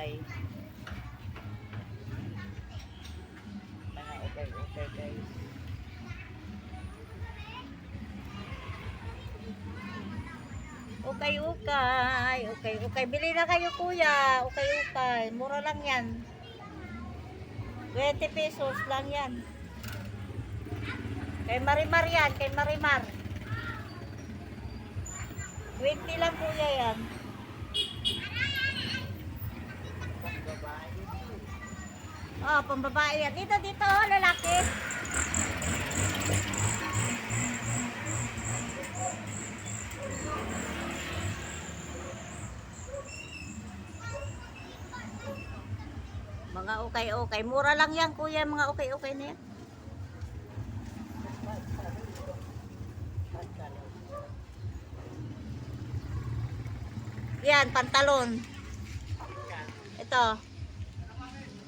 ukay. Mga ukay-ukay guys. Ukay-ukay. Ukay-ukay. Bili na kayo kuya. Ukay-ukay. Mura lang yan. 20 pesos lang yan. Kay Marimar yan. Kay Marimar. 20 lang kuya yan. Oh, pambabae yan. Dito, dito, lalaki. Mga ukay-ukay. Mura lang yan, kuya. Mga ukay-ukay na yan. Yan, pantalon. Ito.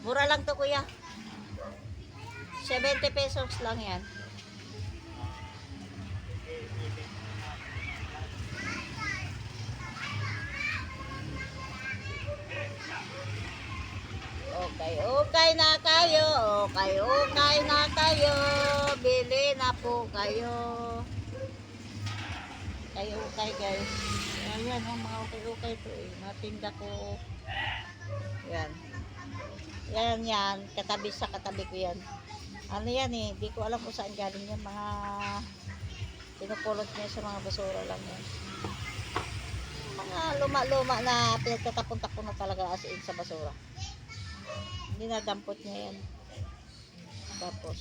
Mura lang to kuya. 70 pesos lang yan. Okay na kayo. Okay na kayo. Bili na po kayo. Okay guys. Ayan, mga okay to eh. Matinda ko. Yan. Yan. Katabi sa katabi ko yan. Ano yan eh. Di ko alam kung saan galing yan. Mga pinupulot niya sa mga basura lang yan. Mga luma-luma na pinagtatapon-tapon na talaga as in sa basura. Dinadampot niya yan. Tapos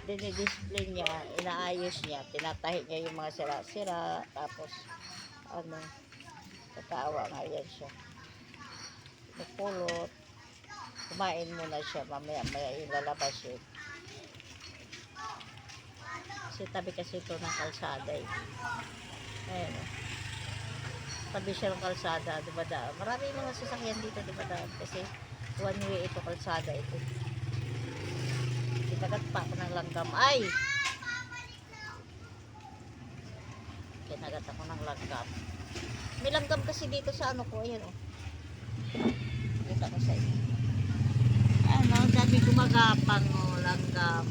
dinidisplay niya, inaayos niya, tinatahi niya yung mga sira-sira, tapos ano, tatawa nga yan siya. Napulot, kumain muna siya, mamaya yung lalabas yun. Kasi tabi kasi ito ng kalsada eh. Ayan o. Tabi siya ng kalsada, dumadaan. Marami mga sasakyan dito dumadaan kasi one way ito kalsada ito. Kinagat pa ako ng langgam. Ay! Kinagat ako ng langgam. May langgam kasi dito sa ano ko. Ayan o. Kita ko sa inyo. Ano, dati gumagapang o langgam.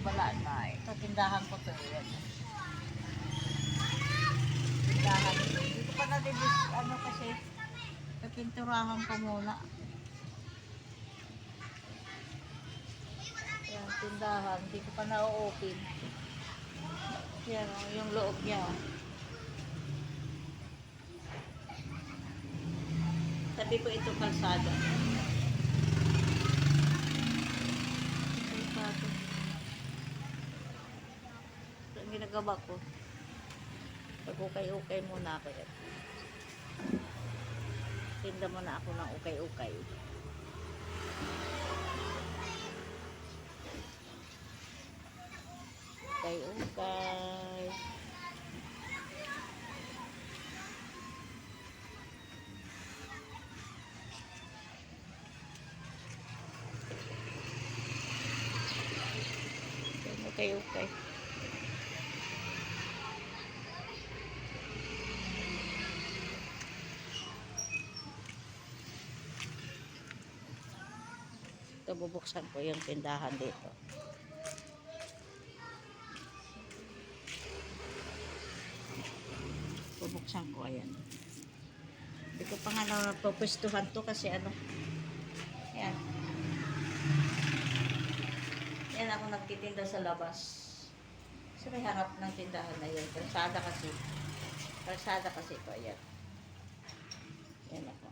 Wala na. Ito, tindahan ko to. Ayan. Tindahan. Dito pa na din ano kasi pinturahan ko muna. Yan, tindahan. Hindi ko pa na-open. Yan o, yung loob niya. Sabi ko ito kalsada. Ito. Ito ang ginagawa ko. Pag-ukay-ukay muna ako. Tinda mo na ako ng ukay-ukay. Ukay-ukay. Ukay-ukay. Ito, bubuksan ko yung tindahan dito. Bubuksan ko, ayan. Hindi ko pa nga napapwestuhan to kasi ano. Ayan. Ayan ako nagtitinda sa labas. Kasi may harap ng tindahan na yun. Kalsada kasi. Kalsada kasi ito, ayan. Ayan ako.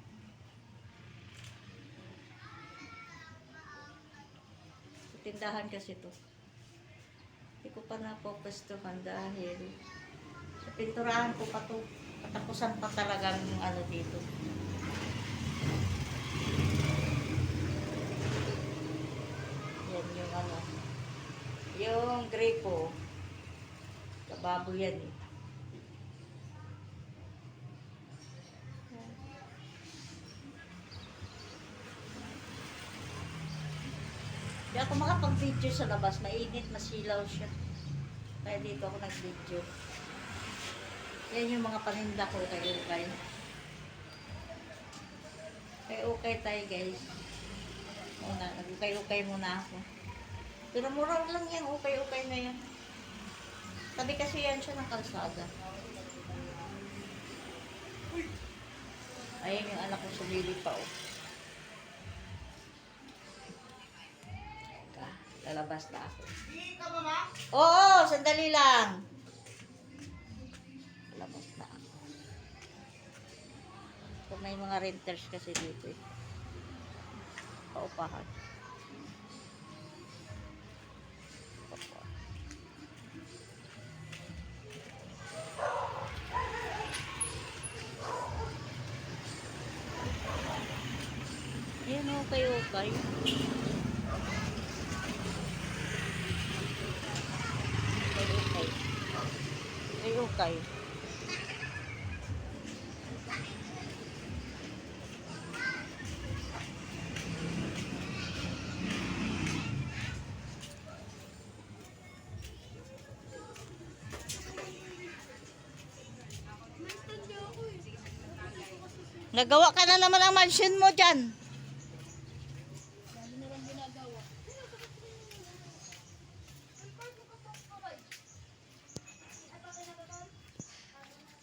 Tindahan kasi to. Hindi ko pa napapwestuhan dahil sa pinturahan ko pa to. Patapusan pa talagang yung ano dito. Yan yung ano. Yung gripo. Kababo yan eh. Hindi ako makapag-video sa labas. Mainit, masilaw siya. Kaya dito ako nag-video. Yan yung mga paninda ko kay Ukay. Kay Ukay tayo guys. Muna, nag-ukay-ukay muna ako. Pero mura lang yan, ukay-ukay na yan. Tabi kasi yan siya ng kalsada. Ayan yung anak ko sumili pa oh. Lalabas na ako. Hindi ka mama? Oo, sandali lang. Lalabas na ako. So, may mga renters kasi dito eh. Paupahan. Ayan o, ukay-ukay. Ukay-ukay. Ukay-ukay. Nagawa ka na naman ang mansion mo dyan.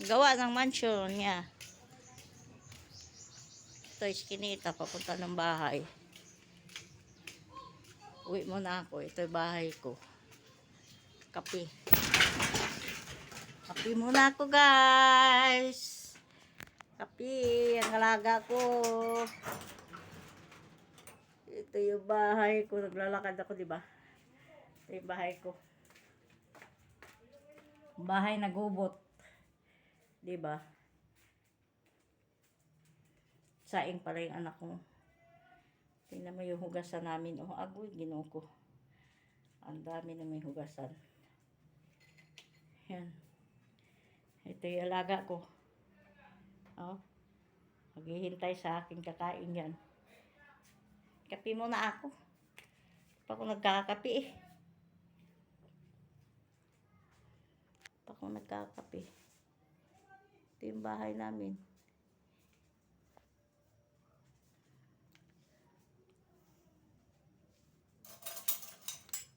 Gawa ng mansion niya. Ito iskinita, papunta ng bahay. Uwi muna ako. Ito yung bahay ko. Kape. Kape muna ako guys. Kape. Ang alaga ko. Ito yung bahay ko. Naglalakad ako, di ba? Ito yung bahay ko. Bahay na gubot. Di ba? Saing pala yung anak ko. Tingnan mo yung hugasan namin. Oh, agoy, ginoo ko. Ang dami na may hugasan. Yan. Ito yung alaga ko. Oh. Maghihintay sa aking kakain yan. Kape muna ako. Pa ako nagkakape eh. Pa ako nagkakape. Ito yung bahay namin.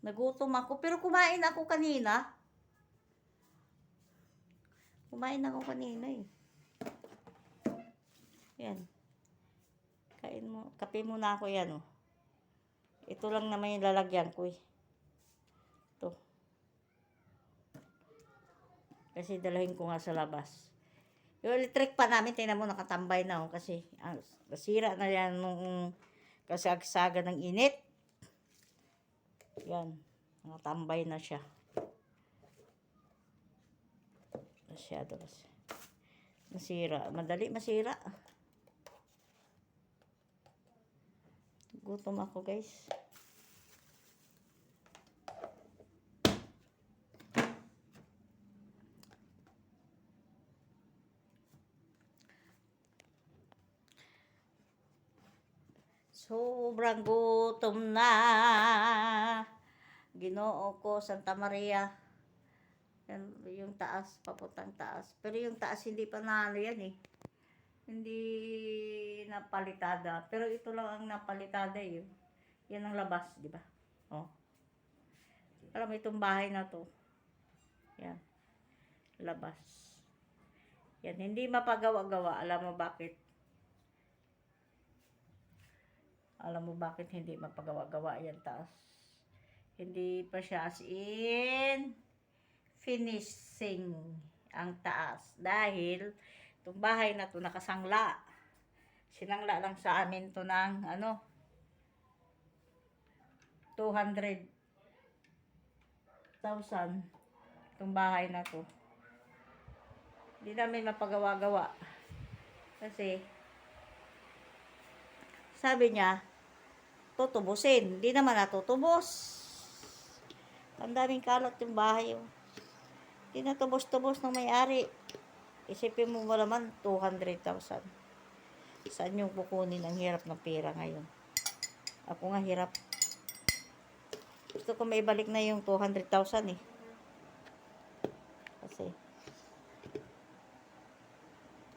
Nagutom ako. Pero kumain ako kanina. Kumain ako kanina eh. Yan. Kain mo. Kape muna ako yan oh. Ito lang naman yung lalagyan ko eh. Ito. Kasi dalahin ko nga sa labas. Yung electric pa namin, tingnan mo nakatambay na oh. Kasi nasira na yan nung kasagsaga ng init. Yan. Nakatambay na siya. Masyado kasi. Masira. Madali masira. Gutom ako guys. Sobrang gutom na. Ginoo ko, Santa Maria. Yan, yung taas, papuntang taas. Pero yung taas hindi pa na yan eh. Hindi napalitada. Pero ito lang ang napalitada eh. Yan ang labas, di ba? Oh. Alam mo itong bahay na to. Yan. Labas. Yan, hindi mapagawa-gawa. Alam mo bakit? Alam mo bakit hindi mapagawa-gawa yan taas? Hindi pa siya as in finishing ang taas. Dahil itong bahay na to nakasangla. Sinangla lang sa amin to ng 200,000 itong bahay na to. Hindi namin mapagawa-gawa. Kasi sabi niya, tutubusin. Hindi naman natutubos. Ang daming kalat yung bahay. Oh. Hindi natubos-tubos ng may-ari. Isipin mo naman, 200,000. Saan yung kukunin ang hirap ng pera ngayon? Ako nga hirap. Gusto ko maibalik na yung 200,000 eh. Kasi,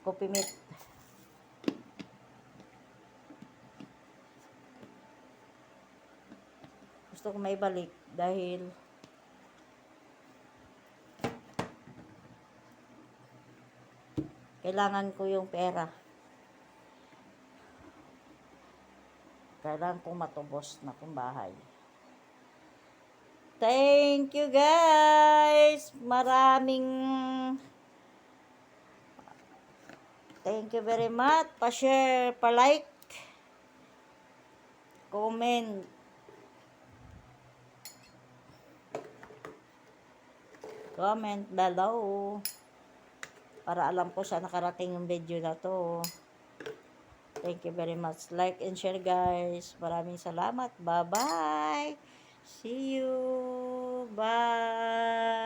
Coffee meat. Gusto ko may balik dahil kailangan ko yung pera. Kailangan kong matubos na kong bahay. Thank you guys. Thank you very much. Pa-share, pa-like, comment. Comment below. Para alam ko saan nakarating yung video na to. Thank you very much. Like and share guys. Maraming salamat. Bye-bye. See you. Bye.